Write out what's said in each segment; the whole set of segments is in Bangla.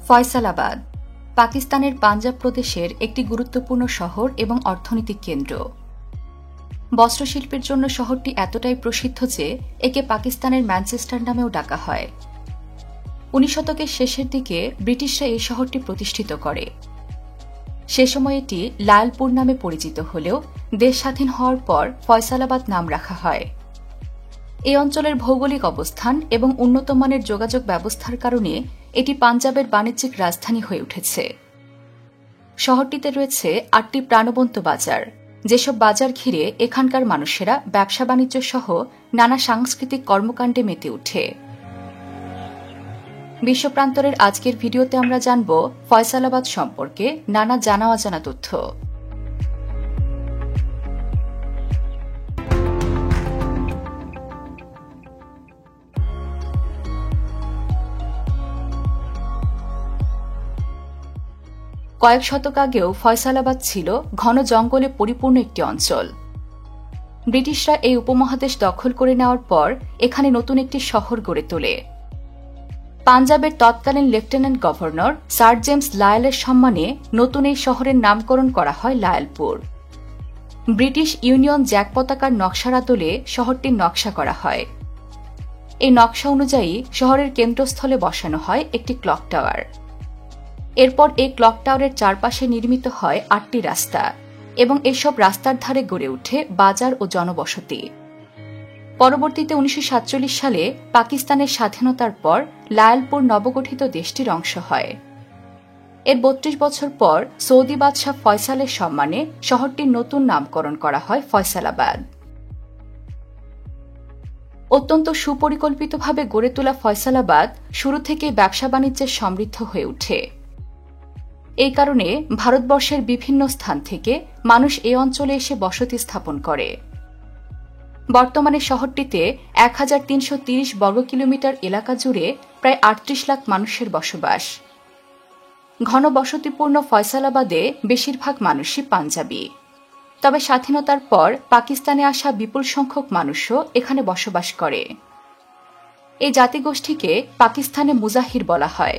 ফয়সালাবাদ পাকিস্তানের পাঞ্জাব প্রদেশের একটি গুরুত্বপূর্ণ শহর এবং অর্থনৈতিক কেন্দ্র। বস্ত্রশিল্পের জন্য শহরটি এতটাই প্রসিদ্ধ যে একে পাকিস্তানের ম্যানচেস্টার নামেও ডাকা হয়। 19 শতকের শেষের দিকে ব্রিটিশরা এই শহরটি প্রতিষ্ঠিত করে। সে সময় এটি লায়লপুর নামে পরিচিত হলেও দেশ স্বাধীন হওয়ার পর ফয়সালাবাদ নাম রাখা হয়। এই অঞ্চলের ভৌগোলিক অবস্থান এবং উন্নত মানের যোগাযোগ ব্যবস্থার কারণে এটি পাঞ্জাবের বাণিজ্যিক রাজধানী হয়ে উঠেছে। শহরটিতে রয়েছে 8টি প্রাণবন্ত বাজার, যেসব বাজার ঘিরে এখানকার মানুষেরা ব্যবসা বাণিজ্য সহ নানা সাংস্কৃতিক কর্মকাণ্ডে মেতে ওঠে। বিশ্বপ্রান্তরের আজকের ভিডিওতে আমরা জানব ফয়সালাবাদ সম্পর্কে নানা জানা অজানা তথ্য। কয়েক শতক আগেও ফয়সালাবাদ ছিল ঘন জঙ্গলে পরিপূর্ণ একটি অঞ্চল। ব্রিটিশরা এই উপমহাদেশ দখল করে নেওয়ার পর এখানে নতুন একটি শহর গড়ে তোলে। পাঞ্জাবের তৎকালীন লেফটেন্যান্ট গভর্নর স্যার জেমস লায়লের সম্মানে নতুন এই শহরের নামকরণ করা হয় লায়লপুর। ব্রিটিশ ইউনিয়ন জ্যাক পতাকার নকশার আদলে শহরটির নকশা করা হয়। এই নকশা অনুযায়ী শহরের কেন্দ্রস্থলে বসানো হয় একটি ক্লক টাওয়ার। এরপর এই ক্লক টাওয়ারের চারপাশে নির্মিত হয় 8টি রাস্তা এবং এসব রাস্তার ধারে গড়ে ওঠে বাজার ও জনবসতি। পরবর্তীতে 1947 সালে পাকিস্তানের স্বাধীনতার পর লায়লপুর নবগঠিত দেশটির অংশ হয়। এর 32 বছর পর সৌদি বাদশাহ ফয়সালের সম্মানে শহরটির নতুন নামকরণ করা হয় ফয়সালাবাদ। অত্যন্ত সুপরিকল্পিতভাবে গড়ে তোলা ফয়সালাবাদ শুরু থেকেই ব্যবসা বাণিজ্যের সমৃদ্ধ হয়ে ওঠে। এই কারণে ভারতবর্ষের বিভিন্ন স্থান থেকে মানুষ এই অঞ্চলে এসে বসতি স্থাপন করে। বর্তমানে শহরটিতে 1330 বর্গ কিলোমিটার এলাকা জুড়ে প্রায় 38 লাখ মানুষের বসবাস। ঘন বসতিপূর্ণ ফয়সালাবাদে বেশিরভাগ মানুষই পাঞ্জাবি, তবে স্বাধীনতার পর পাকিস্তানে আসা বিপুল সংখ্যক মানুষও এখানে বসবাস করে। এই জাতিগোষ্ঠীকে পাকিস্তানে মুজাহির বলা হয়।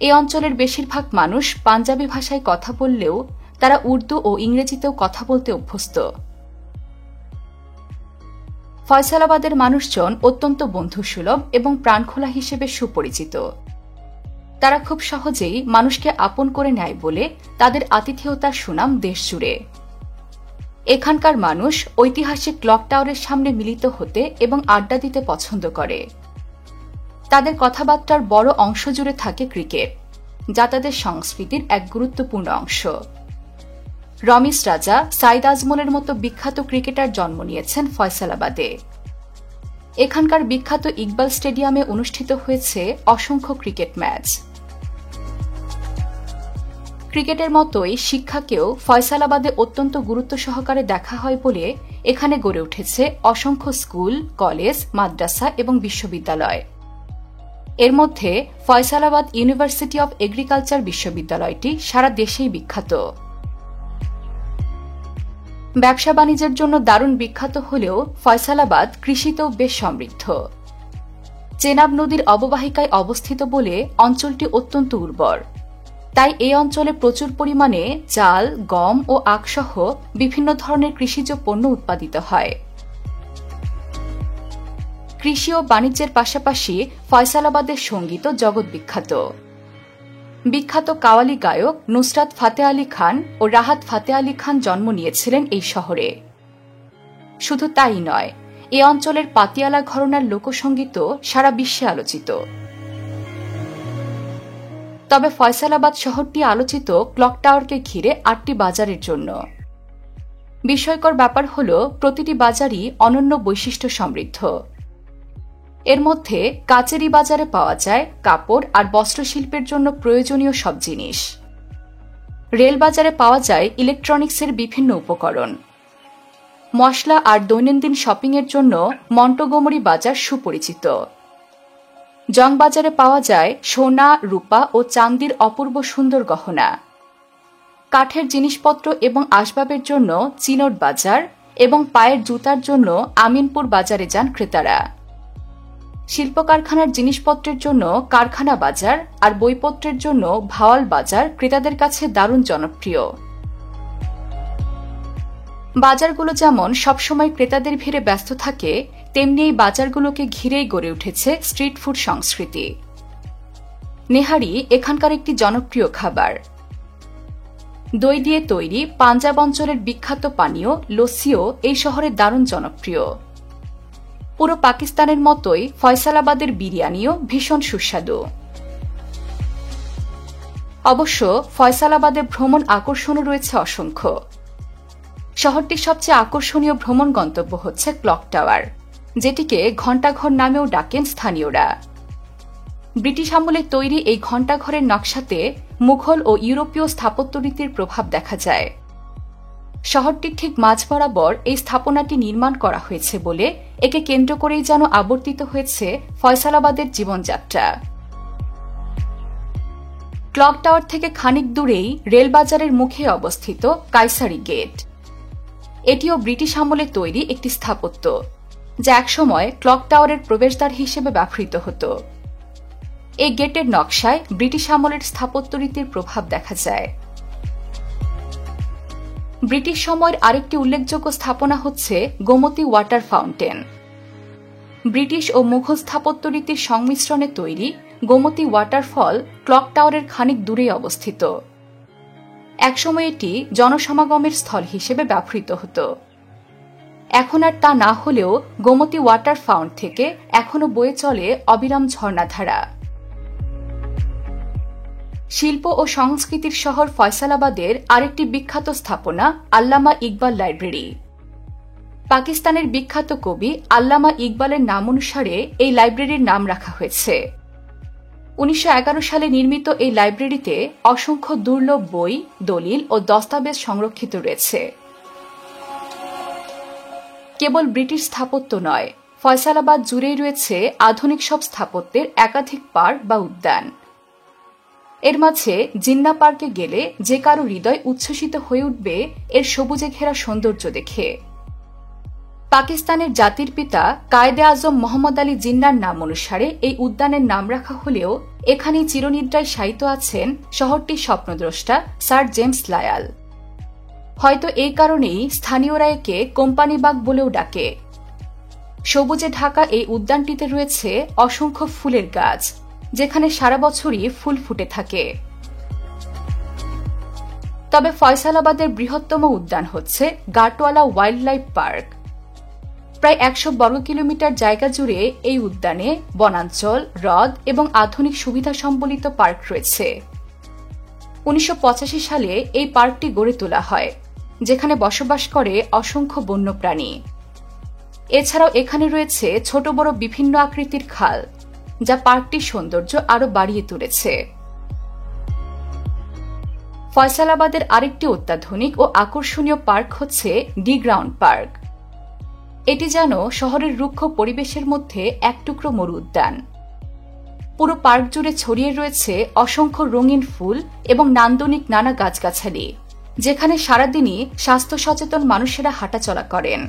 এই অঞ্চলের বেশিরভাগ মানুষ পাঞ্জাবি ভাষায় কথা বললেও তারা উর্দু ও ইংরেজিতেও কথা বলতে অভ্যস্ত। ফয়সালাবাদের মানুষজন অত্যন্ত বন্ধুসুলভ এবং প্রাণখোলা হিসেবে সুপরিচিত। তারা খুব সহজেই মানুষকে আপন করে নেয় বলে তাদের আতিথেয়তার সুনাম দেশজুড়ে। এখানকার মানুষ ঐতিহাসিক ক্লক টাওয়ারের সামনে মিলিত হতে এবং আড্ডা দিতে পছন্দ করে। তাদের কথাবার্তার বড় অংশ জুড়ে থাকে ক্রিকেট, যা তাদের সংস্কৃতির এক গুরুত্বপূর্ণ অংশ। রমিজ রাজা, সাইদ আজমলের মতো বিখ্যাত ক্রিকেটার জন্ম নিয়েছেন ফয়সালাবাদে। এখানকার বিখ্যাত ইকবাল স্টেডিয়ামে অনুষ্ঠিত হয়েছে অসংখ্য ক্রিকেট ম্যাচ। ক্রিকেটের মতোই শিক্ষাকেও ফয়সালাবাদে অত্যন্ত গুরুত্ব সহকারে দেখা হয় বলে এখানে গড়ে উঠেছে অসংখ্য স্কুল, কলেজ, মাদ্রাসা এবং বিশ্ববিদ্যালয়। এর মধ্যে ফয়সালাবাদ ইউনিভার্সিটি অব এগ্রিকালচার বিশ্ববিদ্যালয়টি সারা দেশেই বিখ্যাত। ব্যবসা বাণিজ্যের জন্য দারুণ বিখ্যাত হলেও ফয়সালাবাদ কৃষিতেও বেশ সমৃদ্ধ। চেনাব নদীর অববাহিকায় অবস্থিত বলে অঞ্চলটি অত্যন্ত উর্বর। তাই এই অঞ্চলে প্রচুর পরিমাণে চাল, গম ও আখসহ বিভিন্ন ধরনের কৃষিজ পণ্য উৎপাদিত হয়। কৃষি ও বাণিজ্যের পাশাপাশি ফয়সালাবাদের সঙ্গীতও জগৎ বিখ্যাত। বিখ্যাত কাওয়ালি গায়ক নুসরাত ফাতে আলী খান ও রাহাত ফাতে আলী খান জন্ম নিয়েছিলেন এই শহরে। শুধু তাই নয়, এ অঞ্চলের পাতিয়ালা ঘরানার লোকসঙ্গীতও সারা বিশ্বে আলোচিত। তবে ফয়সালাবাদ শহরটি আলোচিত ক্লক টাওয়ারকে ঘিরে 8টি বাজারের জন্য। বিস্ময়কর ব্যাপার হল প্রতিটি বাজারই অনন্য বৈশিষ্ট্য সমৃদ্ধ। এর মধ্যে কাচেরি বাজারে পাওয়া যায় কাপড় আর বস্ত্রশিল্পের জন্য প্রয়োজনীয় সব জিনিস। রেল বাজারে পাওয়া যায় ইলেকট্রনিক্সের বিভিন্ন উপকরণ। মশলা আর দৈনন্দিন শপিংয়ের জন্য মন্টগোমরি বাজার সুপরিচিত। জং বাজারে পাওয়া যায় সোনা, রূপা ও চান্দির অপূর্ব সুন্দর গহনা। কাঠের জিনিসপত্র এবং আসবাবের জন্য চিনোট বাজার এবং পায়ের জুতার জন্য আমিনপুর বাজারে যান ক্রেতারা। শিল্প কারখানার জিনিসপত্রের জন্য কারখানা বাজার আর বইপত্রের জন্য ভাওয়াল বাজার ক্রেতাদের কাছে দারুণ জনপ্রিয়। বাজারগুলো যেমন সবসময় ক্রেতাদের ভিড়ে ব্যস্ত থাকে, তেমনি এই বাজারগুলোকে ঘিরেই গড়ে উঠেছে স্ট্রিট ফুড সংস্কৃতি। নেহারি এখানকার একটি জনপ্রিয় খাবার। দই দিয়ে তৈরি পাঞ্জাব অঞ্চলের বিখ্যাত পানীয় লস্যিও এই শহরে দারুণ জনপ্রিয়। পুরো পাকিস্তানের মতোই ফয়সালাবাদের বিরিয়ানিও ভীষণ সুস্বাদু। অবশ্য ফয়সালাবাদে ভ্রমণ আকর্ষণও রয়েছে অসংখ্য। শহরটির সবচেয়ে আকর্ষণীয় ভ্রমণ গন্তব্য হচ্ছে ক্লক টাওয়ার, যেটিকে ঘণ্টাঘর নামেও ডাকেন স্থানীয়রা। ব্রিটিশ আমলে তৈরি এই ঘণ্টাঘরের নকশাতে মুঘল ও ইউরোপীয় স্থাপত্যরীতির প্রভাব দেখা যায়। শহরটির ঠিক মাঝ বরাবর এই স্থাপনাটি নির্মাণ করা হয়েছে বলে একে কেন্দ্র করেই যেন আবর্তিত হয়েছে ফয়সালাবাদের জীবনযাত্রা। ক্লক টাওয়ার থেকে খানিক দূরেই রেলবাজারের মুখে অবস্থিত কাইসারি গেট। এটিও ব্রিটিশ আমলে তৈরি একটি স্থাপত্য, যা একসময় ক্লক টাওয়ারের প্রবেশদ্বার হিসেবে ব্যবহৃত হতো। এই গেটের নকশায় ব্রিটিশ আমলের স্থাপত্যরীতির প্রভাব দেখা যায়। ব্রিটিশ সময়ের আরেকটি উল্লেখযোগ্য স্থাপনা হচ্ছে গোমতী ওয়াটার ফাউন্টেন। ব্রিটিশ ও মুঘল স্থাপত্যরীতির সংমিশ্রণে তৈরি গোমতী ওয়াটারফল ক্লক টাওয়ারের খানিক দূরে অবস্থিত। একসময় এটি জনসমাগমের স্থল হিসেবে ব্যবহৃত হতো। এখন আর তা না হলেও গোমতী ওয়াটার ফাউন্ট থেকে এখনো বয়ে চলে অবিরাম ঝর্ণাধারা। শিল্প ও সংস্কৃতির শহর ফয়সালাবাদের আরেকটি বিখ্যাত স্থাপনা আল্লামা ইকবাল লাইব্রেরি। পাকিস্তানের বিখ্যাত কবি আল্লামা ইকবালের নাম অনুসারে এই লাইব্রেরির নাম রাখা হয়েছে। 1911 সালে নির্মিত এই লাইব্রেরিতে অসংখ্য দুর্লভ বই, দলিল ও দস্তাবেজ সংরক্ষিত রয়েছে। কেবল ব্রিটিশ স্থাপত্য নয়, ফয়সালাবাদ জুড়েই রয়েছে আধুনিক সব স্থাপত্যের একাধিক পার্ক বা উদ্যান। এর মাঝে জিন্না পার্কে গেলে যে কারো হৃদয় উচ্ছ্বসিত হয়ে উঠবে এর সবুজে ঘেরা সৌন্দর্য দেখে। পাকিস্তানের জাতির পিতা কায়েদে আজম মোহাম্মদ আলী জিন্নার নাম অনুসারে এই উদ্যানের নাম রাখা হলেও এখানেই চিরনিদ্রায় শায়িত আছেন শহরটির স্বপ্নদ্রষ্টা স্যার জেমস লায়াল। হয়তো এই কারণেই স্থানীয়রা একে কোম্পানি বাগ বলেও ডাকে। সবুজে ঢাকা এই উদ্যানটিতে রয়েছে অসংখ্য ফুলের গাছ, যেখানে সারা বছরই ফুল ফুটে থাকে। তবে ফয়সালাবাদের বৃহত্তম উদ্যান হচ্ছে গাটওয়ালা ওয়াইল্ড লাইফ পার্ক। প্রায় 100 বর্গ কিলোমিটার জায়গা জুড়ে এই উদ্যানে বনাঞ্চল, হ্রদ এবং আধুনিক সুবিধা সম্বলিত পার্ক রয়েছে। 1985 সালে এই পার্কটি গড়ে তোলা হয়, যেখানে বসবাস করে অসংখ্য বন্যপ্রাণী। এছাড়াও এখানে রয়েছে ছোট বড় বিভিন্ন আকৃতির খাল, যা পার্কটির সৌন্দর্য আরও বাড়িয়ে তুলেছে। ফয়সালাবাদের আরেকটি অত্যাধুনিক ও আকর্ষণীয় পার্ক হচ্ছে ডি গ্রাউন্ড পার্ক। এটি যেন শহরের রুক্ষ পরিবেশের মধ্যে এক টুকরো মরু উদ্যান। পুরো পার্ক জুড়ে ছড়িয়ে রয়েছে অসংখ্য রঙিন ফুল এবং নান্দনিক নানা গাছগাছালি, যেখানে সারাদিনই স্বাস্থ্য সচেতন মানুষেরা হাঁটাচলা করেন।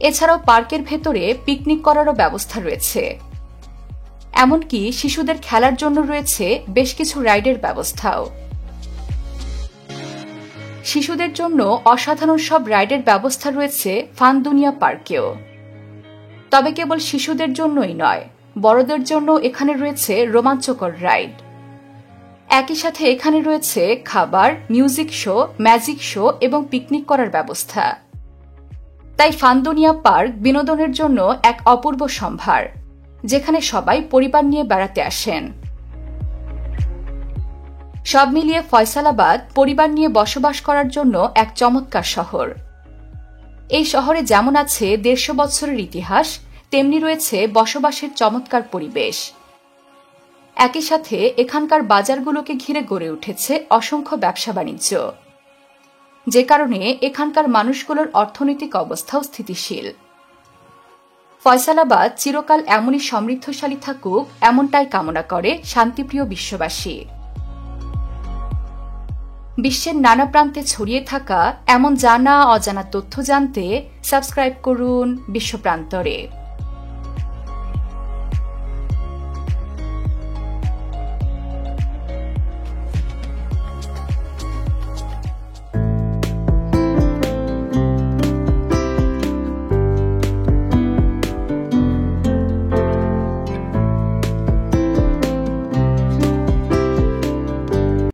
এছাড়াও পার্কের ভেতরে পিকনিক করারও ব্যবস্থা রয়েছে। এমনকি শিশুদের খেলার জন্য রয়েছে বেশ কিছু রাইডের ব্যবস্থাও। শিশুদের জন্য অসাধারণ সব রাইডের ব্যবস্থা রয়েছে ফান দুনিয়া পার্কেও। তবে কেবল শিশুদের জন্যই নয়, বড়দের জন্য এখানে রয়েছে রোমাঞ্চকর রাইড। একই সাথে এখানে রয়েছে খাবার, মিউজিক শো, ম্যাজিক শো এবং পিকনিক করার ব্যবস্থা। তাই ফান দুনিয়া পার্ক বিনোদনের জন্য এক অপূর্ব সম্ভার, যেখানে সবাই পরিবার নিয়ে বেড়াতে আসেন। সব মিলিয়ে ফয়সালাবাদ পরিবার নিয়ে বসবাস করার জন্য এক চমৎকার শহর। এই শহরে যেমন আছে 150 বছরের ইতিহাস, তেমনি রয়েছে বসবাসের চমৎকার পরিবেশ। একই সাথে এখানকার বাজারগুলোকে ঘিরে গড়ে উঠেছে অসংখ্য ব্যবসা বাণিজ্য, যে কারণে এখানকার মানুষগুলোর অর্থনৈতিক অবস্থাও স্থিতিশীল। ফয়সালাবাদ চিরকাল এমনই সমৃদ্ধশালী থাকুক, এমনটাই কামনা করে শান্তিপ্রিয় বিশ্ববাসী। বিশ্বের নানা প্রান্তে ছড়িয়ে থাকা এমন জানা অজানা তথ্য জানতে সাবস্ক্রাইব করুন বিশ্বপ্রান্তরে।